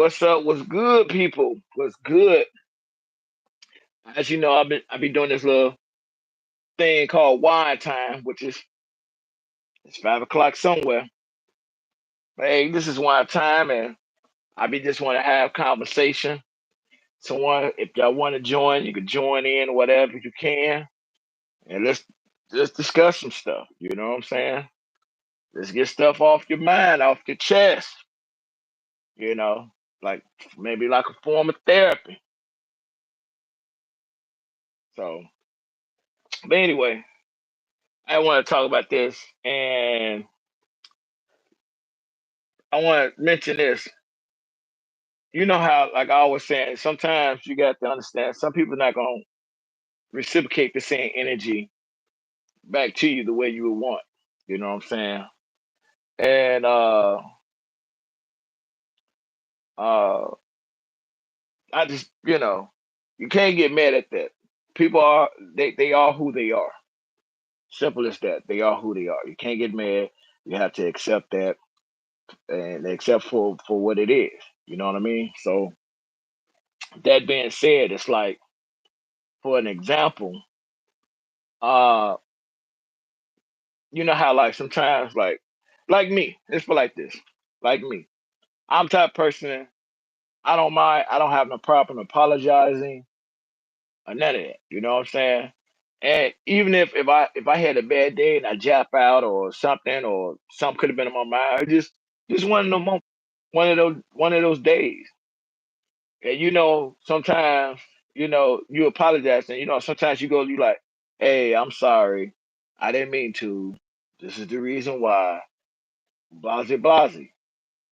What's up? What's good, people? What's good? As you know, I've been doing this little thing called wine time, which is it's 5 o'clock somewhere. But hey, this is wine time, and I be just want to have conversation. Someone, if y'all want to join, you can join in, whatever you can, and let's just discuss some stuff. You know what I'm saying? Let's get stuff off your mind, off your chest. You know, like maybe like a form of therapy. So, but anyway, I want to talk about this, and I want to mention this. You know how, like I always saying, sometimes you got to understand some people not gonna reciprocate the same energy back to you the way you would want. You know what I'm saying? And uh, I just you can't get mad at that. People are they are who they are. Simple as that. They are who they are. You can't get mad. You have to accept that and accept for what it is. You know what I mean? So that being said, it's like for an example, uh, you know how like sometimes like me, it's for like this. Like me. I'm type of person, I don't mind, I don't have no problem apologizing or none of that. You know what I'm saying? And even if I had a bad day and I jap out or something could have been on my mind, just one of those one of those days. And sometimes, you apologize and sometimes you like, hey, I'm sorry. I didn't mean to. This is the reason why. Blase blase.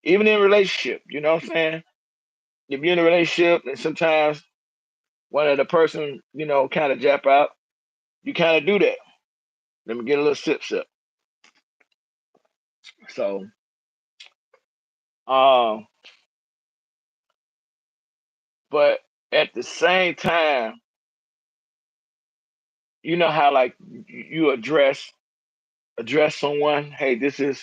Even in relationship, you know what I'm saying? If you're in a relationship and sometimes one of the person, kind of jap out, you kind of do that. Let me get a little sip sip. So, um, but at the same time, you know how like you address someone, hey, this is,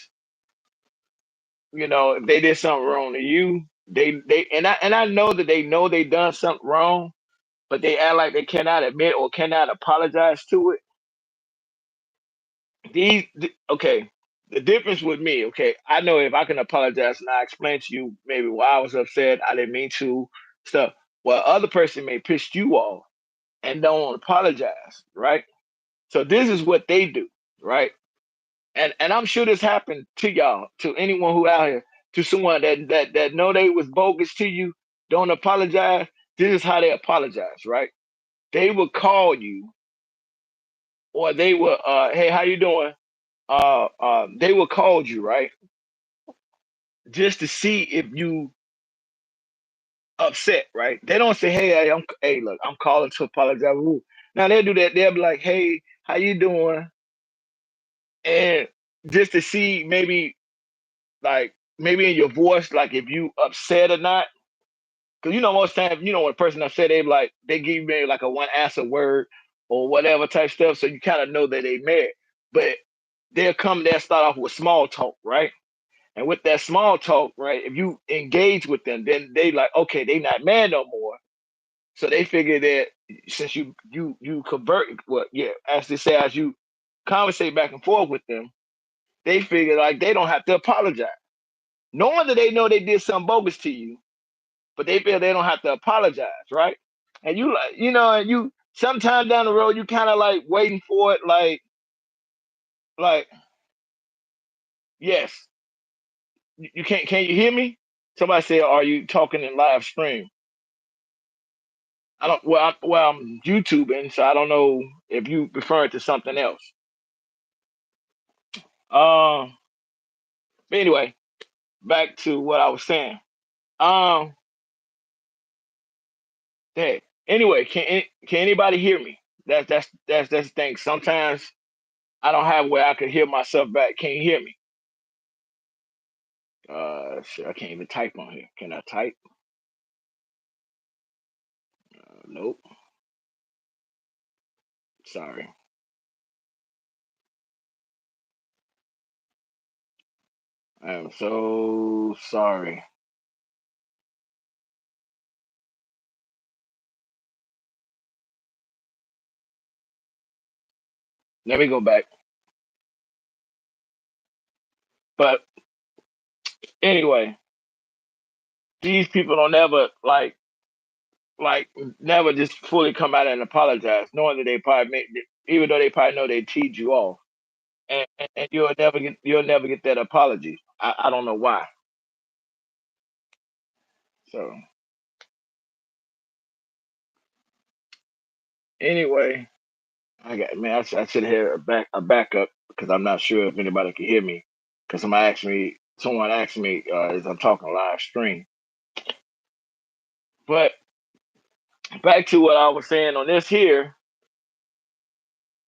if they did something wrong to you, they and I know that they know they done something wrong, but they act like they cannot admit or cannot apologize to it. Okay, the difference with me, okay, I know if I can apologize and I explain to you maybe why I was upset, I didn't mean to, stuff. Well, other person may piss you off and don't apologize, right? So this is what they do, right? And I'm sure this happened to y'all, to anyone who out here, to someone that know they was bogus to you, don't apologize. This is how they apologize, right? They will call you, or they will, hey, how you doing? They will call you, right? Just to see if you upset, right? They don't say, hey, look, I'm calling to apologize. Ooh. Now they do that. They'll be like, hey, how you doing? And just to see maybe in your voice, like if you upset or not. Because most times, when a person upset, they give you maybe like a one answer word or whatever type stuff. So you kind of know that they mad. But they'll start off with small talk, right? And with that small talk, right, if you engage with them, then they like, okay, they not mad no more. So they figure that since you convert, well, yeah, as they say, as you conversate back and forth with them, they figure like they don't have to apologize. Knowing that they know they did something bogus to you, but they feel they don't have to apologize, right? And you like, and you sometime down the road, you kind of like waiting for it, like, yes, you can't. Can you hear me? Somebody said, "Are you talking in live stream?" I don't. I'm YouTubing, so I don't know if you referring to something else. Um. But anyway, back to what I was saying. Um. Hey. Anyway, can anybody hear me? That's the thing. Sometimes I don't have where I could hear myself back. Can you hear me? Shit, I can't even type on here. Can I type? Nope. Sorry. I am so sorry. Let me go back. But anyway, these people don't ever like never just fully come out and apologize, knowing that they probably even though they probably know they teed you off, and you'll never get that apology. I don't know why. So anyway, I got man. I should have a backup because I'm not sure if anybody can hear me because someone asked me as I'm talking live stream. But back to what I was saying on this here.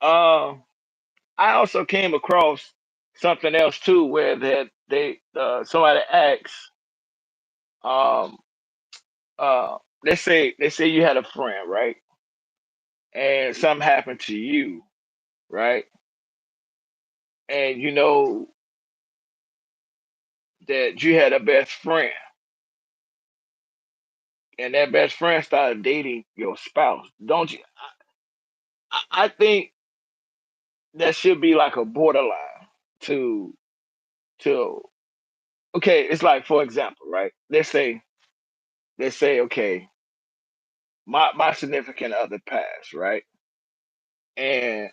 Uh, I also came across something else too, where somebody asks, um, let's say you had a friend, right, and something happened to you, right, and you know that you had a best friend, and that best friend started dating your spouse, don't you? I think that should be like a borderline to to. Okay, it's like for example, right? Let's say okay, my significant other passed, right? And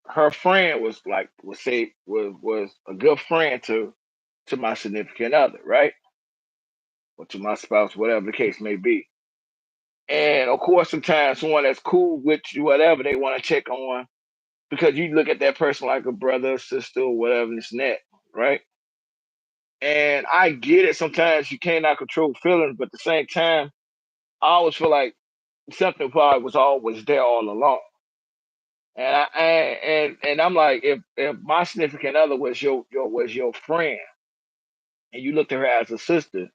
her friend was like was a good friend to my significant other, right? Or to my spouse, whatever the case may be. And of course, sometimes someone that's cool with you, whatever, they want to check on because you look at that person like a brother, sister, or whatever, this and that, right? And I get it. Sometimes you cannot control feelings, but at the same time, I always feel like something probably was always there all along. And I'm like, if my significant other was your friend, and you looked at her as a sister,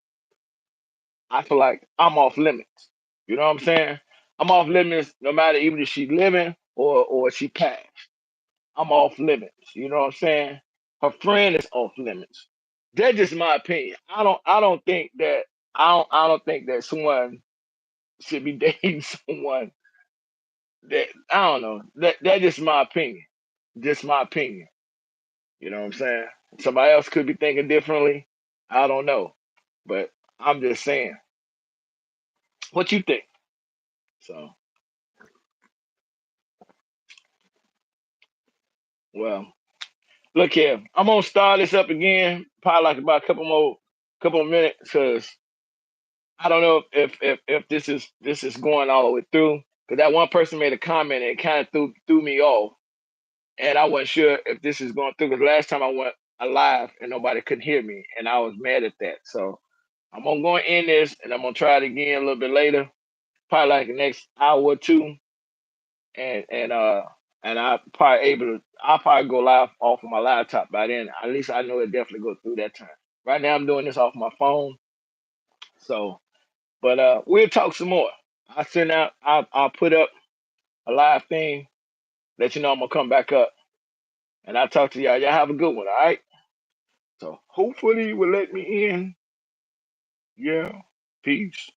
I feel like I'm off limits. You know what I'm saying? I'm off limits no matter even if she living or she passed. I'm off limits. You know what I'm saying? Her friend is off limits. That's just my opinion. I don't think that someone should be dating someone that I don't know. That's just my opinion. Just my opinion. You know what I'm saying? Somebody else could be thinking differently. I don't know. But I'm just saying. What you think? So well, look here. I'm gonna start this up again, probably like about a couple of minutes, because I don't know if this is going all the way through. Because that one person made a comment and it kind of threw me off, and I wasn't sure if this is going through. Because last time I went live and nobody could hear me, and I was mad at that. So I'm gonna go and end this, and I'm gonna try it again a little bit later, probably like the next hour or two, and I'll probably go live off of my laptop by then. At least I know it definitely go through that time. Right now I'm doing this off my phone. So but we'll talk some more. I'll put up a live thing, let you know I'm gonna come back up, and I'll talk to y'all. Y'all have a good one, all right? So hopefully you will let me in. Yeah. Peace.